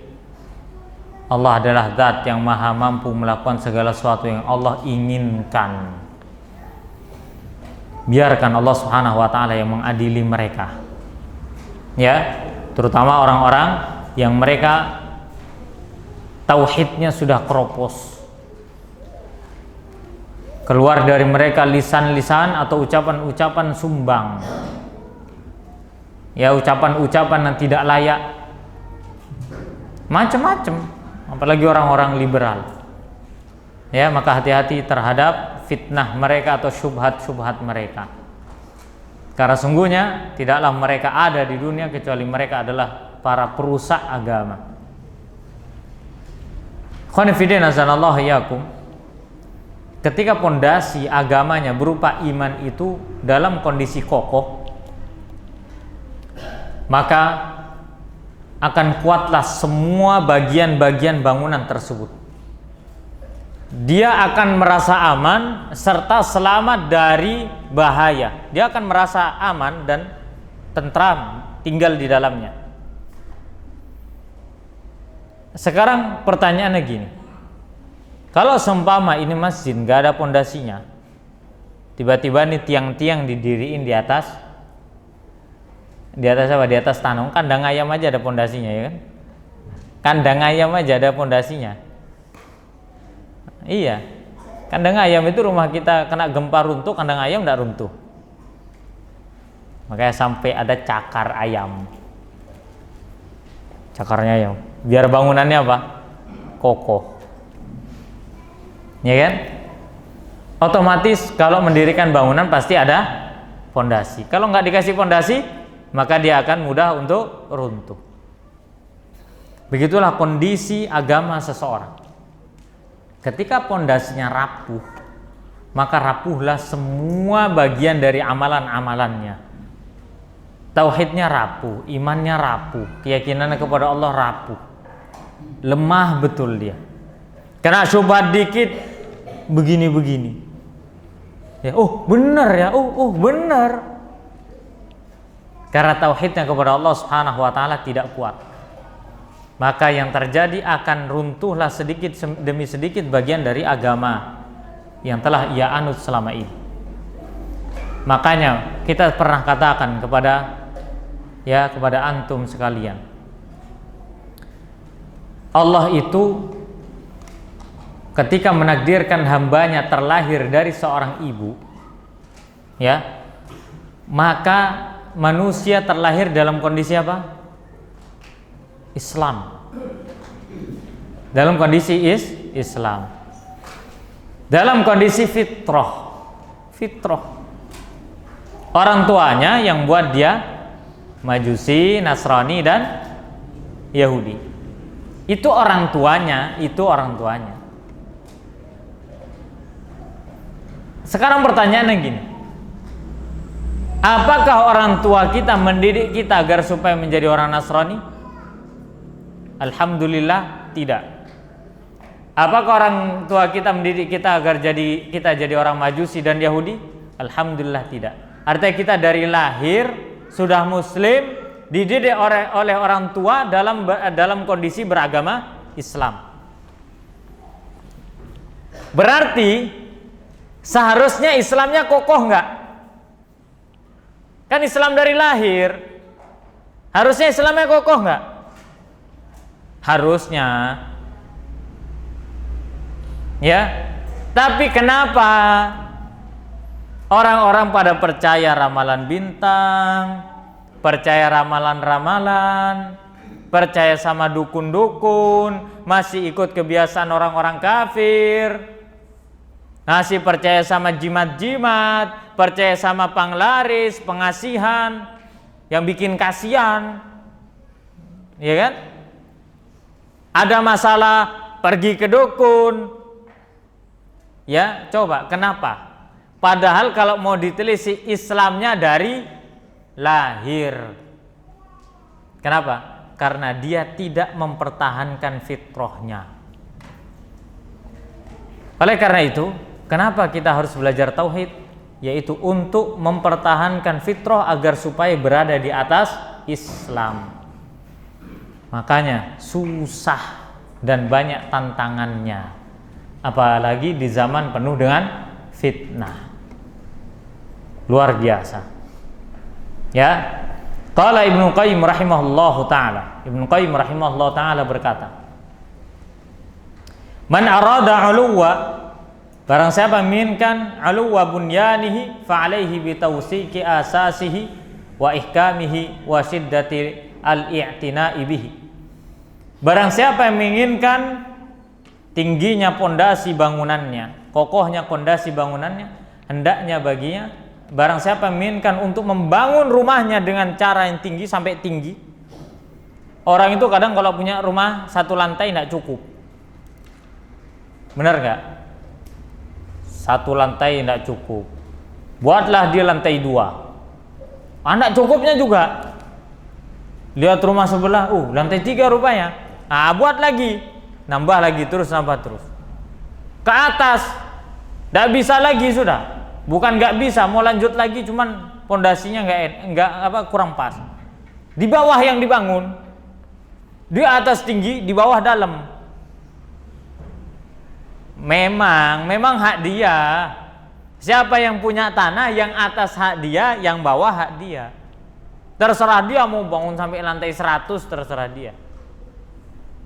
Allah adalah zat yang maha mampu melakukan segala sesuatu yang Allah inginkan. Biarkan Allah Subhanahu wa taala yang mengadili mereka. Ya, terutama orang-orang yang mereka tauhidnya sudah keropos. Keluar dari mereka lisan-lisan atau ucapan-ucapan sumbang. Ya, ucapan-ucapan yang tidak layak. Macam-macam, apalagi orang-orang liberal. Ya, maka hati-hati terhadap fitnah mereka atau syubhat-syubhat mereka. Karena sungguhnya tidaklah mereka ada di dunia kecuali mereka adalah para perusak agama. Khonifidin azanallahu iyyakum. Ketika pondasi agamanya berupa iman itu dalam kondisi kokoh, maka akan kuatlah semua bagian-bagian bangunan tersebut. Dia akan merasa aman serta selamat dari bahaya. Dia akan merasa aman dan tentram tinggal di dalamnya. Sekarang pertanyaannya gini, kalau seumpama ini masjid nggak ada pondasinya, tiba-tiba nih tiang-tiang didiriin di atas apa? Di atas tanah. Kandang ayam aja ada pondasinya, ya kan? Kandang ayam aja ada pondasinya. Iya, kandang ayam itu rumah kita kena gempa runtuh, kandang ayam tidak runtuh. Makanya sampai ada cakar ayam, cakarnya ayam, biar bangunannya apa? Kokoh, ya kan? Otomatis kalau mendirikan bangunan pasti ada pondasi. Kalau nggak dikasih pondasi, maka dia akan mudah untuk runtuh. Begitulah kondisi agama seseorang. Ketika pondasinya rapuh, maka rapuhlah semua bagian dari amalan-amalannya. Tauhidnya rapuh, imannya rapuh, keyakinannya kepada Allah rapuh. Lemah betul dia. Kena syubhat dikit, begini-begini. Ya, oh benar ya, oh benar. Karena tauhidnya kepada Allah Subhanahu wa taala tidak kuat. Maka yang terjadi akan runtuhlah sedikit demi sedikit bagian dari agama yang telah ia anut selama ini. Makanya kita pernah katakan kepada antum sekalian, Allah itu ketika menakdirkan hambanya terlahir dari seorang ibu, ya, maka manusia terlahir dalam kondisi apa? Islam. Dalam kondisi Islam. Dalam kondisi fitrah. Orang tuanya yang buat dia Majusi, Nasrani dan Yahudi. Itu orang tuanya. Sekarang pertanyaannya gini, apakah orang tua kita mendidik kita agar supaya menjadi orang Nasrani? Alhamdulillah tidak. Apakah orang tua kita mendidik kita agar kita jadi orang Majusi dan Yahudi? Alhamdulillah tidak. Artinya kita dari lahir sudah Muslim, dididik oleh orang tua dalam kondisi beragama Islam. Berarti seharusnya Islamnya kokoh nggak? Kan Islam dari lahir, harusnya Islamnya kokoh nggak? Harusnya. Ya, tapi kenapa orang-orang pada percaya ramalan bintang, percaya ramalan-ramalan, percaya sama dukun-dukun, masih ikut kebiasaan orang-orang kafir, masih percaya sama jimat-jimat, percaya sama panglaris, pengasihan, yang bikin kasihan, ya kan? Ada masalah pergi ke dukun. Ya, coba kenapa? Padahal kalau mau ditelisik Islamnya dari lahir. Kenapa? Karena dia tidak mempertahankan fitrahnya. Oleh karena itu, kenapa kita harus belajar tauhid? Yaitu untuk mempertahankan fitrah agar supaya berada di atas Islam. Makanya susah dan banyak tantangannya. Apalagi di zaman penuh dengan fitnah. Luar biasa. Ya. Qala Ibnu Qayyim rahimahullahu taala. Ibnu Qayyim rahimahullahu taala berkata, "Man arada 'uluwa, barang siapa menginginkan 'uluwa bunyanihi fa 'alaihi bi tawsiqi asasihi wa ihkamihi wa shiddati al-i'tina'i bihi." Barang siapa yang menginginkan tingginya pondasi bangunannya, kokohnya pondasi bangunannya, hendaknya baginya, barang siapa menginginkan untuk membangun rumahnya dengan cara yang tinggi sampai tinggi. Orang itu kadang kalau punya rumah satu lantai tidak cukup, benar nggak? Satu lantai tidak cukup, buatlah dia lantai 2. Anak cukupnya juga. Lihat rumah sebelah, lantai 3 rupanya. Buat lagi, nambah lagi, terus nambah terus. Ke atas, tidak bisa lagi sudah. Bukan nggak bisa, mau lanjut lagi, cuman pondasinya kurang pas. Di bawah yang dibangun, di atas tinggi, di bawah dalam. Memang hak dia. Siapa yang punya tanah, yang atas hak dia, yang bawah hak dia. Terserah dia mau bangun sampai lantai 100, terserah dia.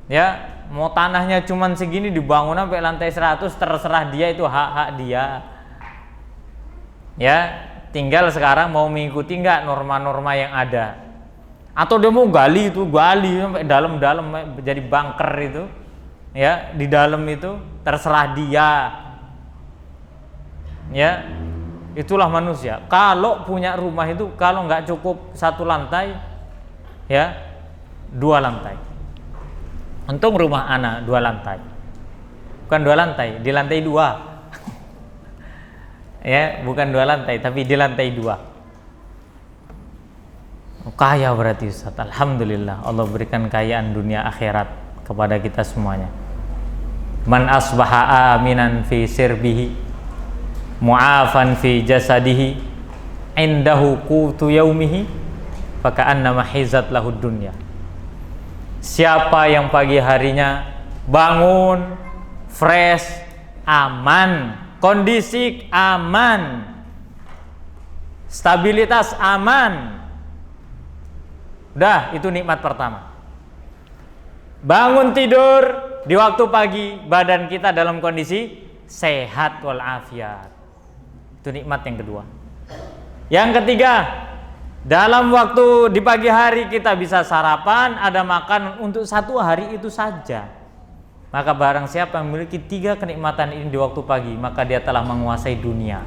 Ya, mau tanahnya cuman segini dibangun sampai lantai 100, terserah dia, itu hak-hak dia. Ya, tinggal sekarang mau mengikuti enggak norma-norma yang ada. Atau dia mau gali sampai dalam-dalam jadi bunker itu. Ya, di dalam itu terserah dia. Ya, itulah manusia. Kalau punya rumah itu kalau enggak cukup 1 lantai, ya 2 lantai. Untung rumah anak 2 lantai. Bukan 2 lantai, di lantai 2. Ya, bukan 2 lantai, tapi di lantai 2. Kaya berarti Ustaz. Alhamdulillah, Allah berikan kekayaan dunia akhirat kepada kita semuanya. Man asbaha aminan fi sirbihi, mu'afan fi jasadihi, indahu qutu yaumihi, faka'annama hizat lahud dunya. Siapa yang pagi harinya bangun fresh, aman, kondisi aman, stabilitas aman, udah itu nikmat pertama. Bangun tidur di waktu pagi, badan kita dalam kondisi sehat walafiat, itu nikmat yang kedua. Yang ketiga, dalam waktu di pagi hari kita bisa sarapan, ada makan untuk 1 hari itu saja. Maka barang siapa yang memiliki 3 kenikmatan ini di waktu pagi, maka dia telah menguasai dunia.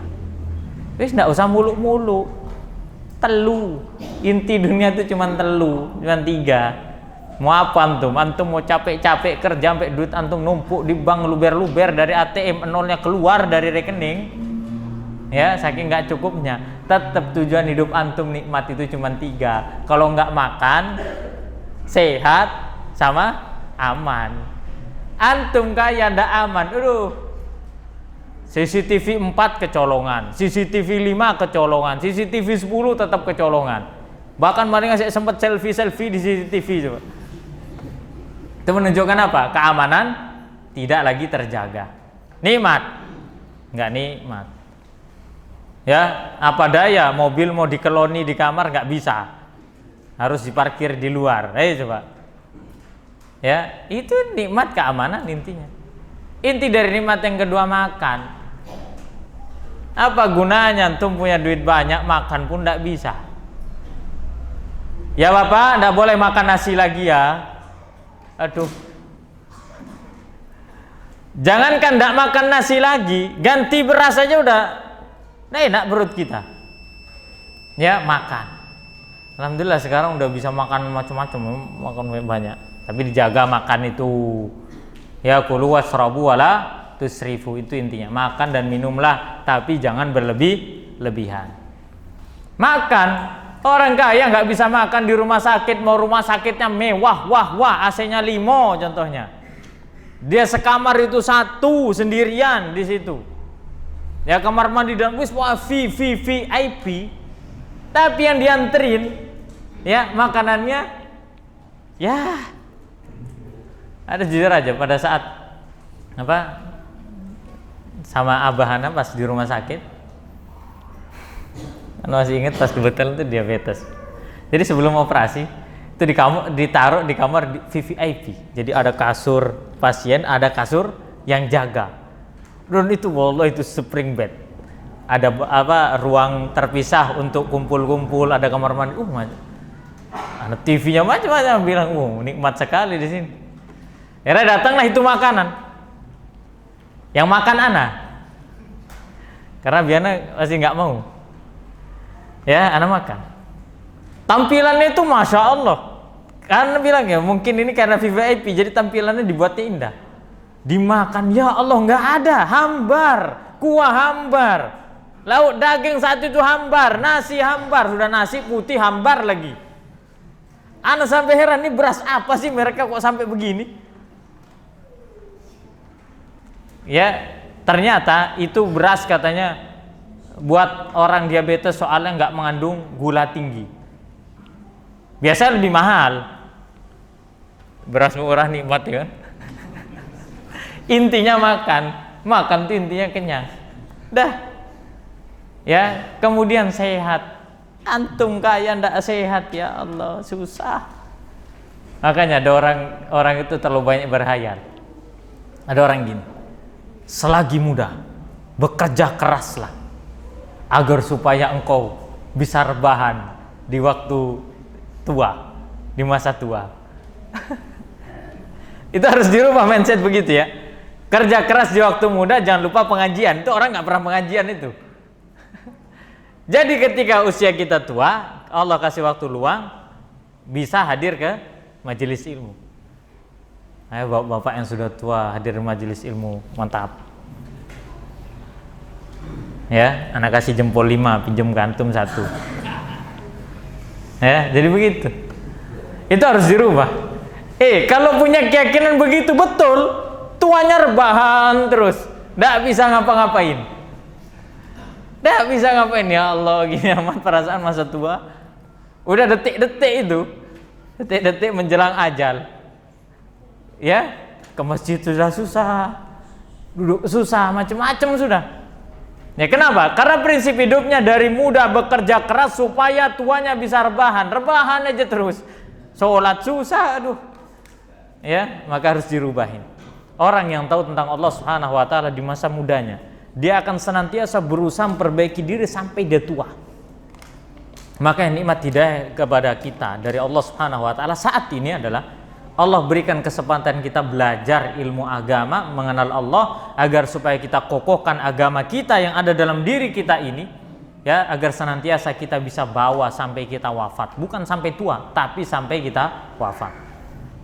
Wis enggak usah muluk-muluk. Telu. Inti dunia itu cuma telu, cuma 3. Mau apa antum? Antum mau capek-capek kerja sampai duit antum numpuk di bank luber-luber dari ATM, nolnya keluar dari rekening. Ya, saking nggak cukupnya, tetap tujuan hidup antum nikmat itu cuma 3. Kalau nggak makan, sehat, sama aman. Antum kaya ndak aman, CCTV 4 kecolongan, CCTV 5 kecolongan, CCTV 10 tetap kecolongan. Bahkan paling ngasih sempat selfie di CCTV coba. Itu menunjukkan apa? Keamanan tidak lagi terjaga. Nikmat, nggak nikmat. Ya, apa daya mobil mau dikeloni di kamar nggak bisa, harus diparkir di luar. Coba. Ya, itu nikmat keamanan intinya. Inti dari nikmat yang kedua makan. Apa gunanya antum punya duit banyak makan pun nggak bisa? Ya Bapak, nggak boleh makan nasi lagi ya. Aduh. Jangankan nggak makan nasi lagi, ganti beras aja udah enak perut kita. Ya makan. Alhamdulillah sekarang udah bisa makan macam-macam, makan banyak. Tapi dijaga makan itu. Ya kulu wasrabu wala tusrifu, itu intinya. Makan dan minumlah, tapi jangan berlebihan. Makan. Orang kaya nggak bisa makan di rumah sakit, mau rumah sakitnya mewah, wah, AC-nya 5 contohnya. Dia sekamar itu 1 sendirian di situ. Ya kamar mandi dan wis wah VIP. Tapi yang dianterin ya makanannya ya ada jujur aja pada saat apa sama Abahana pas di rumah sakit. Masih ingat pas kebetulan itu diabetes. Jadi sebelum operasi itu ditaruh di kamar VVIP. Jadi ada kasur pasien, ada kasur yang jaga. Dan itu wallah itu spring bed. Ada ruang terpisah untuk kumpul-kumpul, ada kamar mandi. Ada TV-nya macam-macam, bilang, nikmat sekali di sini. Akhirnya datanglah itu makanan. Yang makan anak. Karena Biana masih nggak mau. Ya, anak makan. Tampilannya itu masya Allah. Karena bilang ya, mungkin ini karena VIP, jadi tampilannya dibuatnya indah. Dimakan, ya Allah nggak ada, hambar, kuah hambar, lauk daging saat itu hambar, nasi hambar, sudah nasi putih hambar lagi. Anak sampai heran, ini beras apa sih mereka kok sampai begini? Ya, ternyata itu beras katanya. Buat orang diabetes soalnya nggak mengandung gula tinggi. Biasanya lebih mahal. Beras murah nikmat ya kan. Intinya makan tuh intinya kenyang. Dah. Ya, kemudian sehat. Antum kaya ndak sehat ya Allah, susah. Makanya ada orang itu terlalu banyak berhayal. Ada orang gini. Selagi muda, bekerja keraslah. Agar supaya engkau bisa rebahan di waktu tua, di masa tua. Itu harus dirubah mindset begitu ya. Kerja keras di waktu muda, jangan lupa pengajian. Itu orang nggak pernah pengajian itu. Jadi ketika usia kita tua, Allah kasih waktu luang, bisa hadir ke majelis ilmu. Ayo bapak yang sudah tua hadir di majelis ilmu, mantap. Ya, anak kasih jempol 5, pinjam ke antum 1. Ya, jadi begitu. Itu harus dirubah. Kalau punya keyakinan begitu betul, tuanya rebahan terus, nggak bisa ngapa-ngapain. Nggak bisa ngapain, ya Allah, gini amat perasaan masa tua. Udah detik-detik itu, detik-detik menjelang ajal. Ya, ke masjid sudah susah, duduk susah, macam-macam sudah. Ya kenapa? Karena prinsip hidupnya dari muda bekerja keras supaya tuanya bisa rebahan aja terus. Sholat susah, aduh. Ya, maka harus dirubahin. Orang yang tahu tentang Allah Subhanahu wa taala di masa mudanya, dia akan senantiasa berusaha memperbaiki diri sampai dia tua. Maka yang nikmat hidayah kepada kita dari Allah Subhanahu wa taala saat ini adalah Allah berikan kesempatan kita belajar ilmu agama, mengenal Allah agar supaya kita kokohkan agama kita yang ada dalam diri kita ini, ya, agar senantiasa kita bisa bawa sampai kita wafat, bukan sampai tua, tapi sampai kita wafat.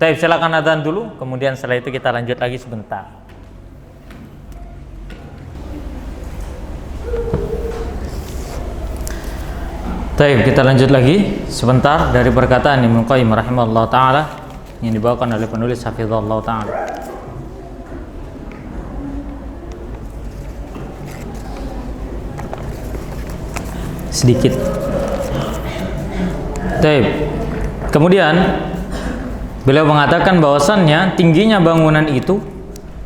Baik, silakan adzan dulu, kemudian setelah itu kita lanjut lagi sebentar. Baik, kita lanjut lagi sebentar dari perkataan Ibnu Qayyim rahimahullah taala yang dibawakan oleh penulis hafizallahu ta'ala. Sedikit Baik. Kemudian beliau mengatakan bahwasannya tingginya bangunan itu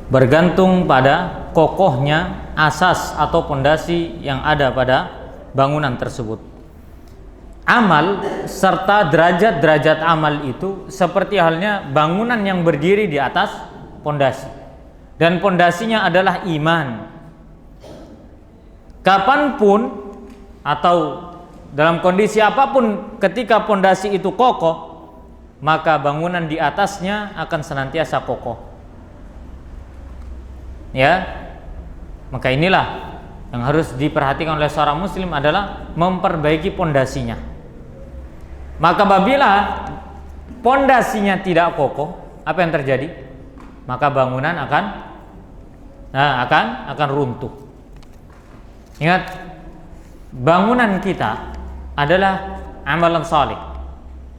bergantung pada kokohnya asas atau pondasi yang ada pada bangunan tersebut. Amal serta derajat-derajat amal itu seperti halnya bangunan yang berdiri di atas pondasi, dan pondasinya adalah iman. Kapanpun atau dalam kondisi apapun, ketika pondasi itu kokoh, maka bangunan di atasnya akan senantiasa kokoh. Ya, maka inilah yang harus diperhatikan oleh seorang muslim adalah memperbaiki pondasinya. Maka apabila pondasinya tidak kokoh, apa yang terjadi? Maka bangunan akan runtuh. Ingat, bangunan kita adalah amalan saleh,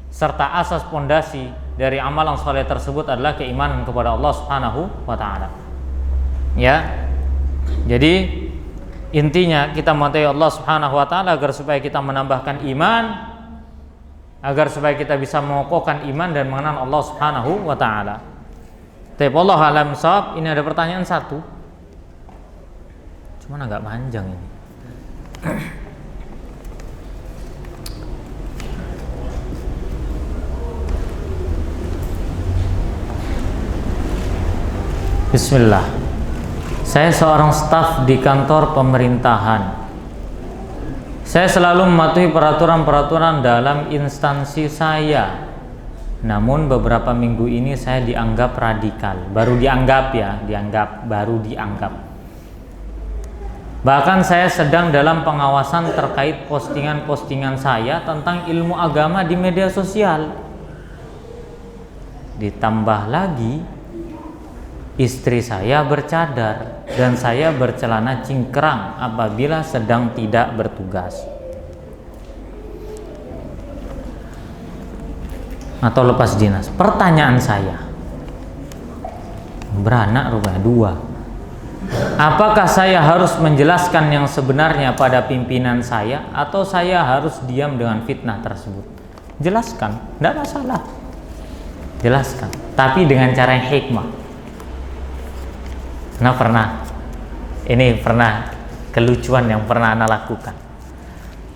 serta asas pondasi dari amalan saleh tersebut adalah keimanan kepada Allah Subhanahu wa taala. Ya. Jadi intinya kita mengetahui Allah Subhanahu wa taala agar supaya kita menambahkan iman, agar supaya kita bisa mengokohkan iman dan mengenal Allah Subhanahu wa taala. Tapi Allah alam shawab, ini ada pertanyaan satu. Cuman agak panjang ini. Bismillah. Saya seorang staf di kantor pemerintahan. Saya selalu mematuhi peraturan-peraturan dalam instansi saya. Namun beberapa minggu ini saya dianggap radikal. Baru dianggap. Bahkan saya sedang dalam pengawasan terkait postingan-postingan saya tentang ilmu agama di media sosial. Ditambah lagi, istri saya bercadar dan saya bercelana cingkrang apabila sedang tidak bertugas atau lepas dinas. Pertanyaan saya, beranak rupanya 2. Apakah saya harus menjelaskan yang sebenarnya pada pimpinan saya atau saya harus diam dengan fitnah tersebut? Jelaskan, tidak masalah. Jelaskan, tapi dengan cara yang hikmah. Nah, pernah kelucuan yang pernah Ana lakukan.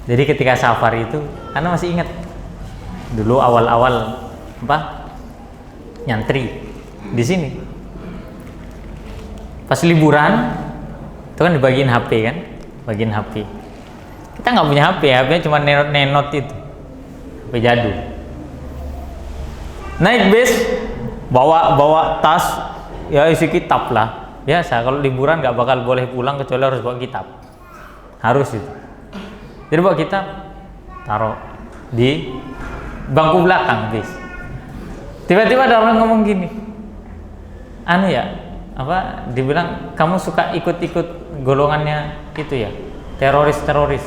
Jadi ketika safar itu, Ana masih ingat dulu awal-awal nyantri di sini. Pas liburan itu kan dibagiin HP kan, bagiin HP. Kita nggak punya HP, HP-nya cuma nenot itu, HP jadul. Naik bis, bawa tas, ya isi kitab lah. Biasa kalau liburan nggak bakal boleh pulang kecuali harus bawa kitab, harus itu. Jadi bawa kitab, taruh di bangku belakang bis. Tiba-tiba ada orang ngomong gini, dibilang kamu suka ikut-ikut golongannya itu ya, teroris.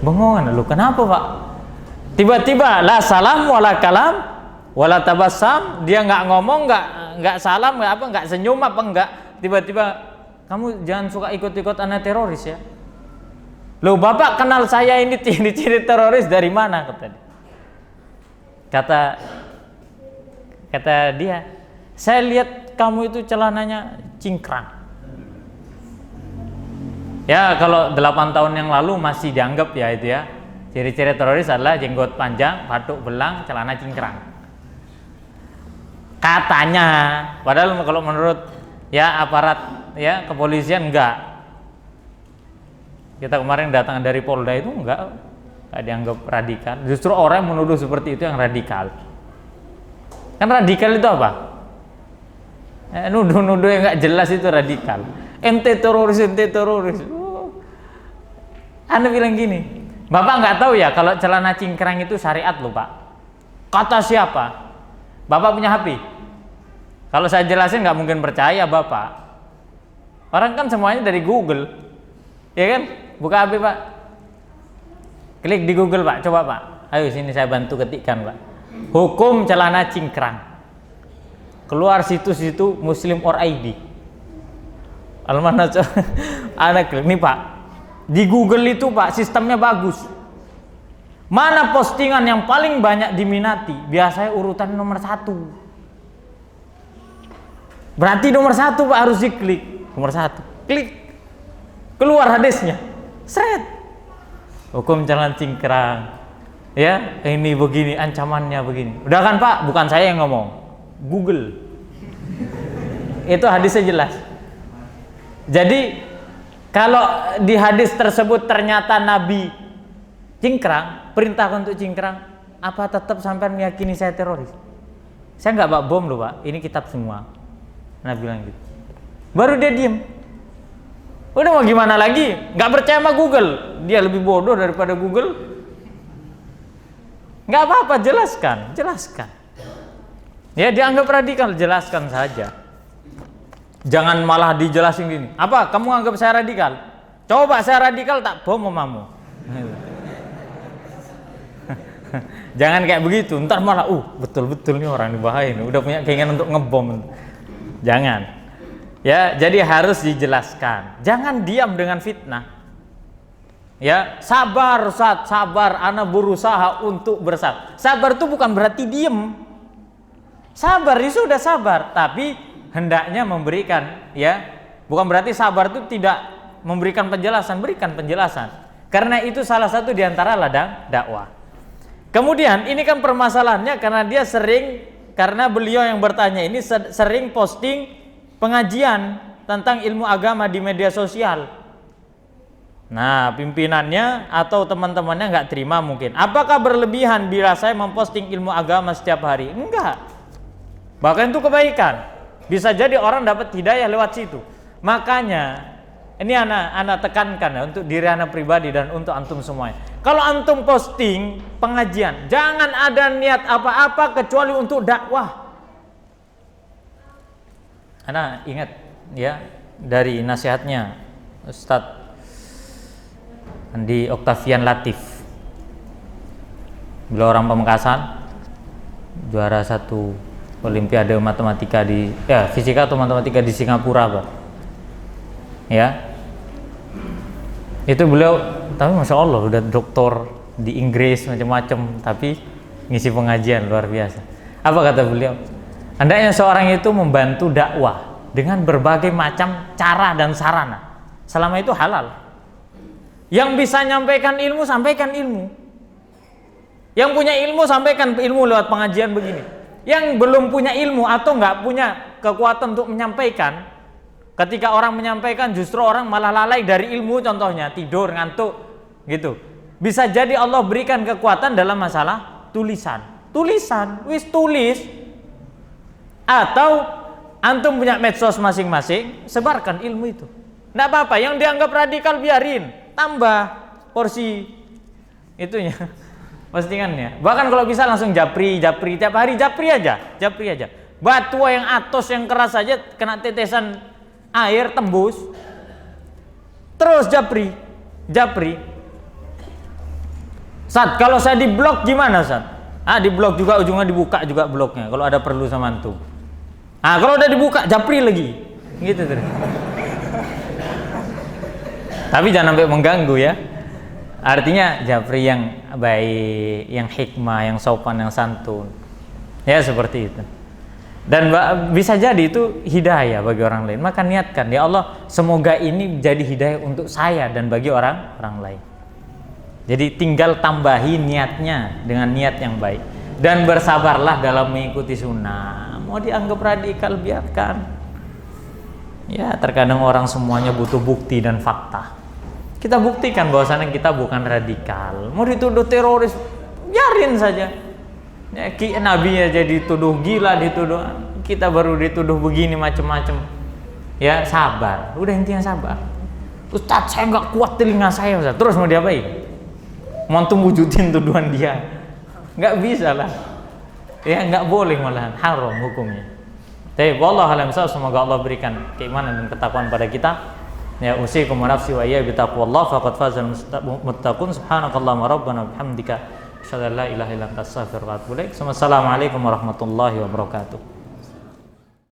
Bengongan lu, kenapa pak? Tiba-tiba la salam wala kalam wala tabassam, dia nggak ngomong, nggak salam, nggak senyum tiba-tiba kamu jangan suka ikut-ikut anak teroris ya. Loh, bapak kenal saya ini ciri-ciri teroris dari mana? Kata dia, saya lihat kamu itu celananya cingkrang. Ya kalau 8 tahun yang lalu masih dianggap ya itu ya, ciri-ciri teroris adalah jenggot panjang, batuk belang, celana cingkrang. Katanya, padahal kalau menurut ya aparat ya kepolisian enggak. Kita kemarin datang dari Polda itu enggak dianggap radikal. Justru orang yang menuduh seperti itu yang radikal. Kan radikal itu apa? Nuduh-nuduh yang enggak jelas itu radikal. Ente teroris. Anda bilang gini, Bapak enggak tahu ya kalau celana cingkrang itu syariat loh Pak. Kata siapa? Bapak punya HP? Kalau saya jelasin nggak mungkin percaya Bapak. Orang kan semuanya dari Google, ya kan? Buka HP Pak, klik di Google Pak, coba Pak. Ayo sini saya bantu ketikkan Pak. Hukum celana cingkrang. Keluar situs-situs Muslim or ID. Almana anak klik nih Pak. Di Google itu Pak sistemnya bagus. Mana postingan yang paling banyak diminati? Biasanya urutan nomor 1. Berarti nomor 1 Pak harus diklik. Nomor 1. Klik. Keluar hadisnya. Seret. Hukum jalan cingkrang. Ya, ini begini, ancamannya begini. Udah kan Pak? Bukan saya yang ngomong. Google. Itu hadisnya jelas. Jadi kalau di hadis tersebut ternyata Nabi cingkrang, perintah untuk cingkrang, apa tetap sampai meyakini saya teroris? Saya nggak bawa bom loh Pak, ini kitab semua. Nabi bilang gitu. Baru dia diem. Udah mau gimana lagi? Nggak percaya sama Google, dia lebih bodoh daripada Google. Nggak apa-apa, jelaskan. Ya dianggap radikal, jelaskan saja. Jangan malah dijelasin gini. Apa? Kamu anggap saya radikal? Coba saya radikal tak bom mamamu. Jangan kayak begitu, ntar malah betul-betul nih orang bahaya nih, udah punya keinginan untuk ngebom. Jangan. Ya, jadi harus dijelaskan. Jangan diam dengan fitnah. Ya, sabar Ustaz, sabar, ana berusaha untuk bersabar. Sabar itu bukan berarti diem. Sabar itu sudah sabar, tapi hendaknya memberikan, ya. Bukan berarti sabar itu tidak memberikan penjelasan, berikan penjelasan. Karena itu salah satu di antara ladang dakwah. Kemudian ini kan permasalahannya karena beliau yang bertanya ini sering posting pengajian tentang ilmu agama di media sosial. Nah, pimpinannya atau teman-temannya nggak terima mungkin. Apakah berlebihan bila saya memposting ilmu agama setiap hari? Enggak. Bahkan itu kebaikan. Bisa jadi orang dapat hidayah lewat situ. Makanya ini anak tekankan ya, untuk diri anak pribadi dan untuk antum semuanya. Kalau antum posting pengajian, jangan ada niat apa-apa kecuali untuk dakwah. Anak ingat ya dari nasihatnya Ustadz Andi Oktavian Latif. Beliau orang Pamekasan, juara 1 Olimpiade matematika fisika atau matematika di Singapura, Pak. Ya. Itu beliau, tapi masya Allah udah doktor di Inggris macam-macam, tapi ngisi pengajian luar biasa. Apa kata beliau? Hendaknya seorang itu membantu dakwah dengan berbagai macam cara dan sarana, selama itu halal. Yang bisa nyampaikan ilmu, sampaikan ilmu. Yang punya ilmu, sampaikan ilmu lewat pengajian begini. Yang belum punya ilmu atau nggak punya kekuatan untuk menyampaikan, ketika orang menyampaikan justru orang malah lalai dari ilmu, contohnya tidur, ngantuk gitu. Bisa jadi Allah berikan kekuatan dalam masalah tulisan, tulis. Atau antum punya medsos masing-masing, sebarkan ilmu itu. Nggak apa-apa, yang dianggap radikal biarin, tambah porsi itunya, postingannya. Bahkan kalau bisa langsung japri, tiap hari japri aja. Batu yang atos yang keras saja kena tetesan air tembus, terus japri. Sat, kalau saya di blog gimana Sat? Di blog juga ujungnya dibuka juga blognya kalau ada perlu sama antum. Kalau udah dibuka japri lagi, gitu terus. Tapi jangan sampai mengganggu ya. Artinya japri yang baik, yang hikmah, yang sopan, yang santun. Ya seperti itu. Dan bisa jadi itu hidayah bagi orang lain. Maka niatkan, ya Allah, semoga ini jadi hidayah untuk saya dan bagi orang lain. Jadi tinggal tambahi niatnya dengan niat yang baik. Dan bersabarlah dalam mengikuti sunnah. Mau dianggap radikal, biarkan. Ya terkadang orang semuanya butuh bukti dan fakta. Kita buktikan bahwasannya kita bukan radikal. Mau dituduh teroris, biarin saja. Ya, Nabi aja dituduh gila, kita baru dituduh begini macam-macam. Ya sabar, udah intinya sabar. Ustaz, saya nggak kuat telinga saya, Ustaz. Terus mau diapain? Mau antum wujudin tuduhan dia? Nggak bisa lah. Ya nggak boleh, malahan haram hukumnya. Tapi wallahu a'lam bishawab, semoga Allah berikan keimanan dan ketakwaan pada kita. Ya usikum wa nafsi wa iyyakum bittaqwallah faqad fazal muttaqun. Subhanakallahumma rabbana bihamdika asyhadu an la ilaha illa anta astaghfiruka wa atubu ilaik. Assalamualaikum warahmatullahi wabarakatuh.